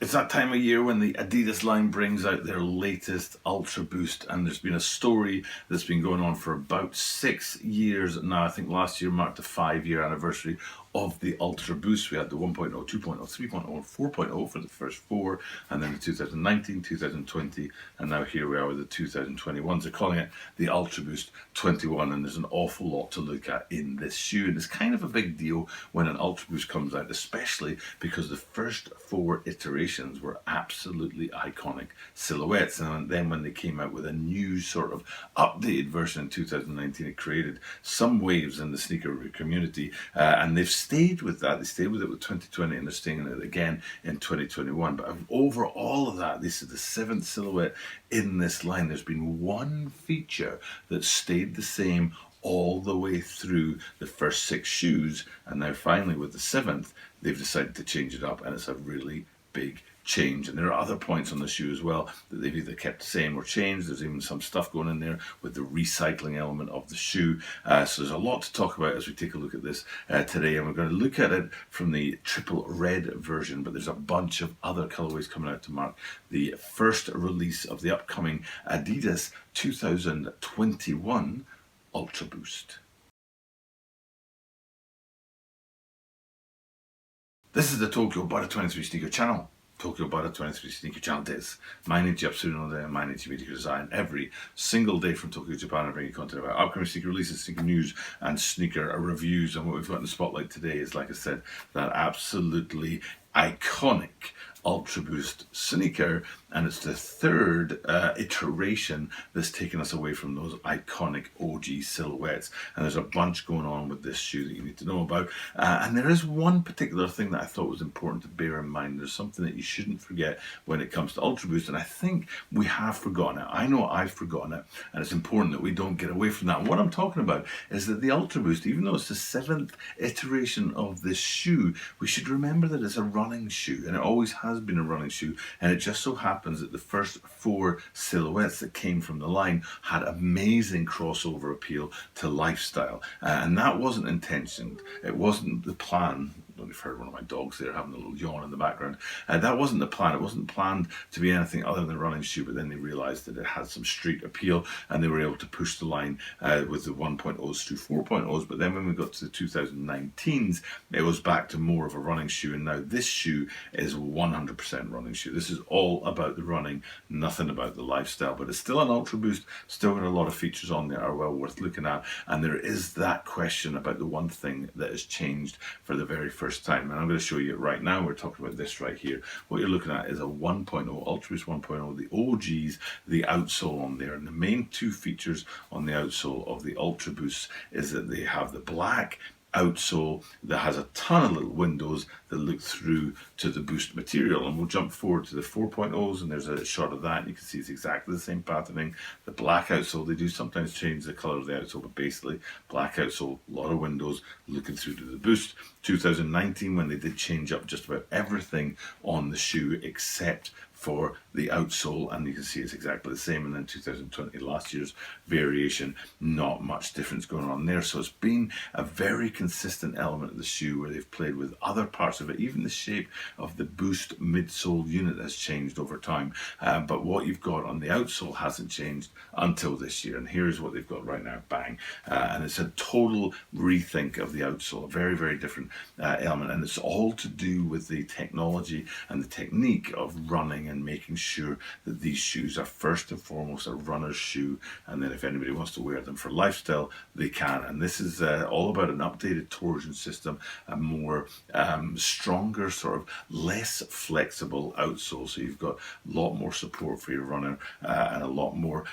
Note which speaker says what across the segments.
Speaker 1: It's that time of year when the Adidas line brings out their latest Ultra Boost, and there's been a story that's been going on for about 6 years now. I think last year marked the 5-year anniversary of the Ultra Boost. We had the 1.0, 2.0, 3.0, and 4.0 for the first four, and then the 2019, 2020, and now here we are with the 2021s. They're calling it the Ultra Boost 21, and there's an awful lot to look at in this shoe. And it's kind of a big deal when an Ultra Boost comes out, especially because the first four iterations were absolutely iconic silhouettes. And then when they came out with a new sort of updated version in 2019, it created some waves in the sneaker community, and they've stayed with that. They stayed with it with 2020, and they're staying in it again in 2021. But over all of that, this is the seventh silhouette in this line. There's been one feature that stayed the same all the way through the first six shoes, and now finally with the seventh, they've decided to change it up, and it's a really big change. And there are other points on the shoe as well that they've either kept the same or changed. There's even some stuff going in there with the recycling element of the shoe. So there's a lot to talk about as we take a look at this today, and we're going to look at it from the triple red version, but there's a bunch of other colorways coming out to mark the first release of the upcoming Adidas 2021 Ultra Boost. This is the Tokyo Butter 23 Sneaker Channel. Tokyo Butter 23 Sneaker Channel this.毎日アップするので毎日見てください. Every single day from Tokyo, Japan, I bring you content about upcoming sneaker releases, sneaker news, and sneaker reviews. And what we've got in the spotlight today is, like I said, that absolutely iconic Ultra Boost sneaker, and it's the third iteration that's taken us away from those iconic OG silhouettes. And there's a bunch going on with this shoe that you need to know about. And there is one particular thing that I thought was important to bear in mind. There's something that you shouldn't forget when it comes to Ultra Boost, and I think we have forgotten it. I know I've forgotten it, and it's important that we don't get away from that. And what I'm talking about is that the Ultra Boost, even though it's the seventh iteration of this shoe, we should remember that it's a running shoe, and it always has been a running shoe. And it just so happens that the first four silhouettes that came from the line had amazing crossover appeal to lifestyle, and that wasn't intentioned. It wasn't the plan. I don't know if you've heard one of my dogs there having a little yawn in the background. That wasn't the plan. It wasn't planned to be anything other than a running shoe, but then they realized that it had some street appeal, and they were able to push the line with the 1.0s through 4.0s. But then when we got to the 2019s, it was back to more of a running shoe, and now this shoe is 100% running shoe. This is all about the running, nothing about the lifestyle, but it's still an Ultra Boost, still got a lot of features on there are well worth looking at. And there is that question about the one thing that has changed for the very first time, and I'm going to show you it right now. We're talking about this right here. What you're looking at is a 1.0 Ultra Boost 1.0, the OGs, the outsole on there. And the main two features on the outsole of the Ultra Boost is that they have the black outsole that has a ton of little windows that look through to the Boost material. And we'll jump forward to the 4.0s, and there's a shot of that, and you can see it's exactly the same patterning. The black outsole, they do sometimes change the color of the outsole, but basically black outsole, a lot of windows looking through to the Boost. 2019, when they did change up just about everything on the shoe except for the outsole, and you can see it's exactly the same. And then 2020, last year's variation, not much difference going on there. So it's been a very consistent element of the shoe where they've played with other parts of it. Even the shape of the Boost midsole unit has changed over time, but what you've got on the outsole hasn't changed until this year. And here's what they've got right now, bang. And it's a total rethink of the outsole, a very, very different element, and it's all to do with the technology and the technique of running and making sure that these shoes are first and foremost a runner's shoe, and then if anybody wants to wear them for lifestyle, they can. And this is all about an updated torsion system, a more stronger, sort of less flexible outsole. So you've got a lot more support for your runner, and a lot more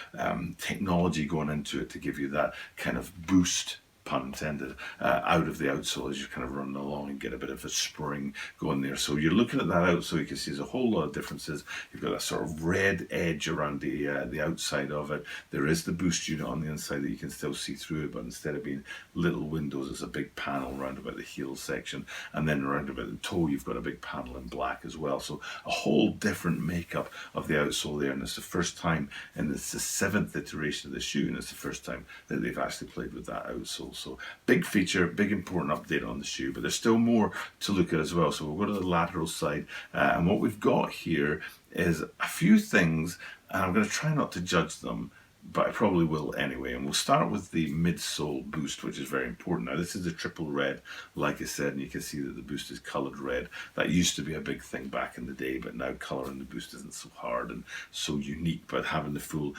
Speaker 1: technology going into it to give you that kind of boost, pun intended, out of the outsole as you're kind of running along and get a bit of a spring going there. So you're looking at that outsole, you can see there's a whole lot of differences. You've got a sort of red edge around the outside of it. There is the Boost unit on the inside that you can still see through it, but instead of being little windows, it's a big panel around about the heel section, and then around about the toe you've got a big panel in black as well. So a whole different makeup of the outsole there, and it's the first time, and it's the seventh iteration of the shoe, and it's the first time that they've actually played with that outsole. So big feature, big important update on the shoe, but there's still more to look at as well. So we'll go to the lateral side, and what we've got here is a few things, and I'm going to try not to judge them, but I probably will anyway. And we'll start with the midsole boost, which is very important. Now, this is a triple red, like I said, and you can see that the boost is coloured red. That used to be a big thing back in the day, but now colouring the boost isn't so hard and so unique. But having the full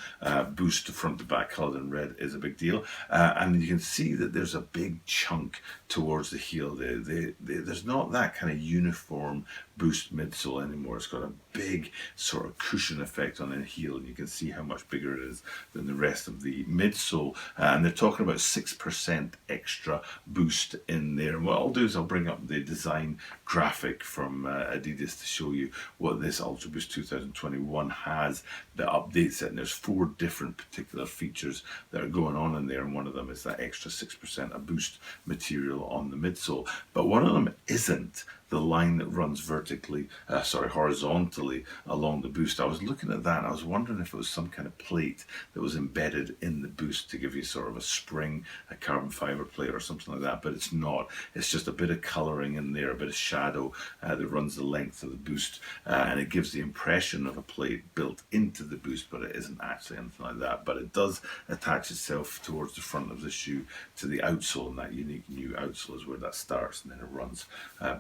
Speaker 1: boost front to back coloured in red is a big deal. And you can see that there's a big chunk towards the heel. There's not that kind of uniform boost midsole anymore. It's got a big sort of cushion effect on the heel, and you can see how much bigger it is than the rest of the midsole. And they're talking about 6% extra boost in there. And what I'll do is I'll bring up the design graphic from Adidas to show you what this UltraBOOST 2021 has that updates it. And there's 4 different particular features that are going on in there, and one of them is that extra 6% of boost material on the midsole. But one of them isn't the line that runs horizontally along the boost. I was looking at that and I was wondering if it was some kind of plate that was embedded in the boost to give you sort of a spring, a carbon fiber plate or something like that, but it's not. It's just a bit of colouring in there, a bit of shadow that runs the length of the boost, and it gives the impression of a plate built into the boost, but it isn't actually anything like that. But it does attach itself towards the front of the shoe to the outsole, and that unique new outsole is where that starts, and then it runs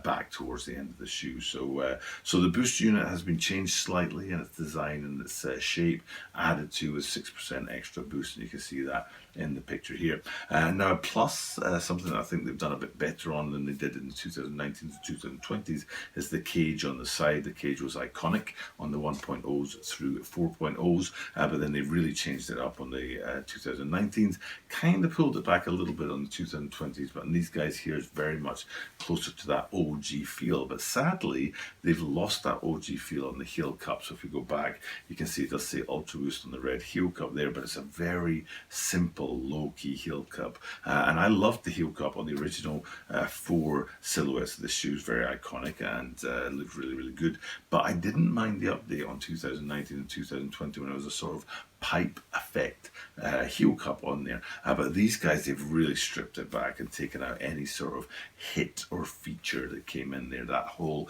Speaker 1: back towards the end of the shoe. So the boost unit has been changed slightly in its design and its shape, added to with 6% extra boost, and you can see that in the picture here. Now, plus something that I think they've done a bit better on than they did in the 2019s and 2020s is the cage on the side. The cage was iconic on the 1.0s through 4.0s, but then they really changed it up on the 2019s, kind of pulled it back a little bit on the 2020s, but in these guys here is very much closer to that OG feel. But sadly, they've lost that OG feel on the heel cup. So if you go back, you can see it does say UltraBOOST on the red heel cup there, but it's a very simple, low-key heel cup. And I loved the heel cup on the original 4 silhouettes of the shoes, very iconic, and looked really, really good. But I didn't mind the update on 2019 and 2020 when it was a sort of pipe effect heel cup on there, but these guys, they've really stripped it back and taken out any sort of hit or feature that came in there. That whole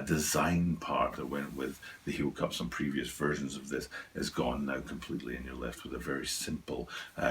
Speaker 1: design part that went with the heel cups on previous versions of this is gone now completely, and you're left with a very simple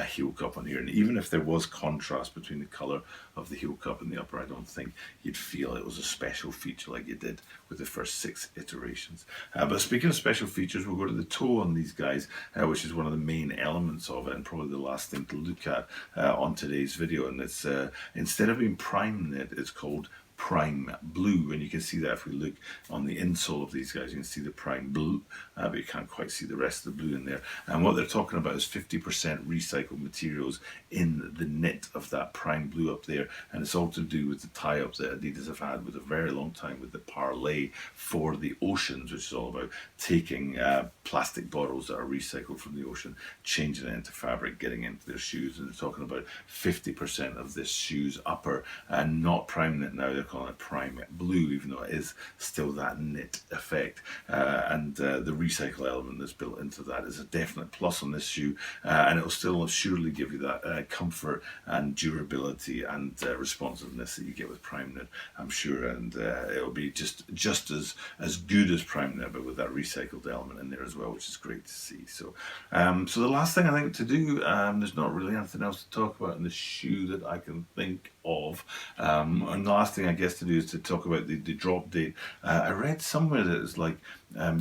Speaker 1: heel cup on here. And even if there was contrast between the color of the heel cup and the upper, I don't think you'd feel it was a special feature like you did with the first 6 iterations. But speaking of special features, we'll go to the toe on these guys, which is one of the main elements of it, and probably the last thing to look at on today's video. And it's instead of being prime knit, it's called prime blue, and you can see that if we look on the insole of these guys, you can see the prime blue, but you can't quite see the rest of the blue in there. And what they're talking about is 50% recycled materials in the knit of that prime blue up there, and it's all to do with the tie-ups that Adidas have had with a very long time with the parlay for the oceans, which is all about taking plastic bottles that are recycled from the ocean, changing it into fabric, getting into their shoes. And they're talking about 50% of this shoe's upper and not prime knit now. They're calling it prime blue, even though it is still that knit effect, and the recycle element that's built into that is a definite plus on this shoe, and it'll still surely give you that comfort and durability and responsiveness that you get with prime knit, I'm sure, and it'll be just as good as prime knit, but with that recycled element in there as well, which is great to see. So so the last thing I think to do, there's not really anything else to talk about in the shoe that I can think of, and the last thing I guess to do is to talk about the drop date. I read somewhere that it's like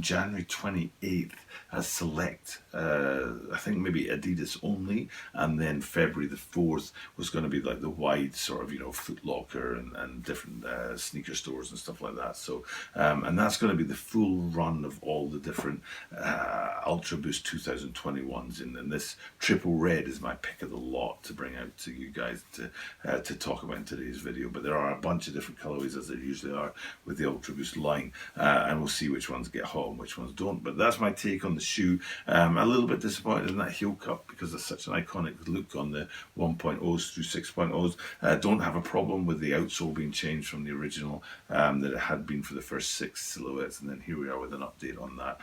Speaker 1: January 28th as select, I think maybe Adidas only, and then February the 4th was going to be like the wide sort of, Foot Locker and different sneaker stores and stuff like that. So and that's going to be the full run of all the different UltraBOOST 2021s, and this triple red is my pick of the lot to bring out to you guys to talk about in today's video. But there are a bunch of different colorways, as there usually are with the UltraBOOST line, and we'll see which ones get get hot and which ones don't. But that's my take on the shoe. A little bit disappointed in that heel cup because there's such an iconic look on the 1.0s through 6.0s. Don't have a problem with the outsole being changed from the original that it had been for the first 6 silhouettes, and then here we are with an update on that.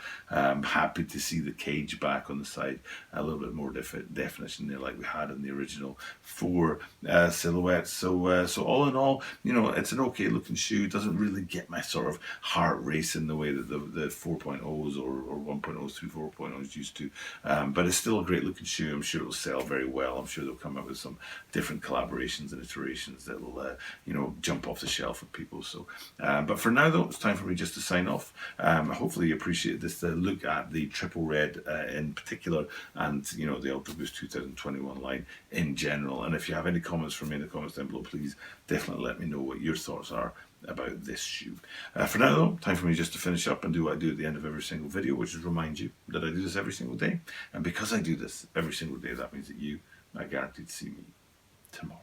Speaker 1: Happy to see the cage back on the side, a little bit more definition there like we had in the original 4 silhouettes. So all in all, you know, it's an okay looking shoe. Doesn't really get my sort of heart racing the way that the 4.0s or 1.0s through 4.0s used to, but it's still a great looking shoe. I'm sure it'll sell very well. I'm sure they'll come up with some different collaborations and iterations that will you know, jump off the shelf with people. So but for now though, it's time for me just to sign off. Hopefully you appreciate this look at the triple red in particular, and you know, the UltraBOOST 2021 line in general. And if you have any comments for me in the comments down below, please definitely let me know what your thoughts are about this shoe. For now though, time for me just to finish up and do what I do at the end of every single video, which is remind you that I do this every single day. And because I do this every single day, that means that you are guaranteed to see me tomorrow.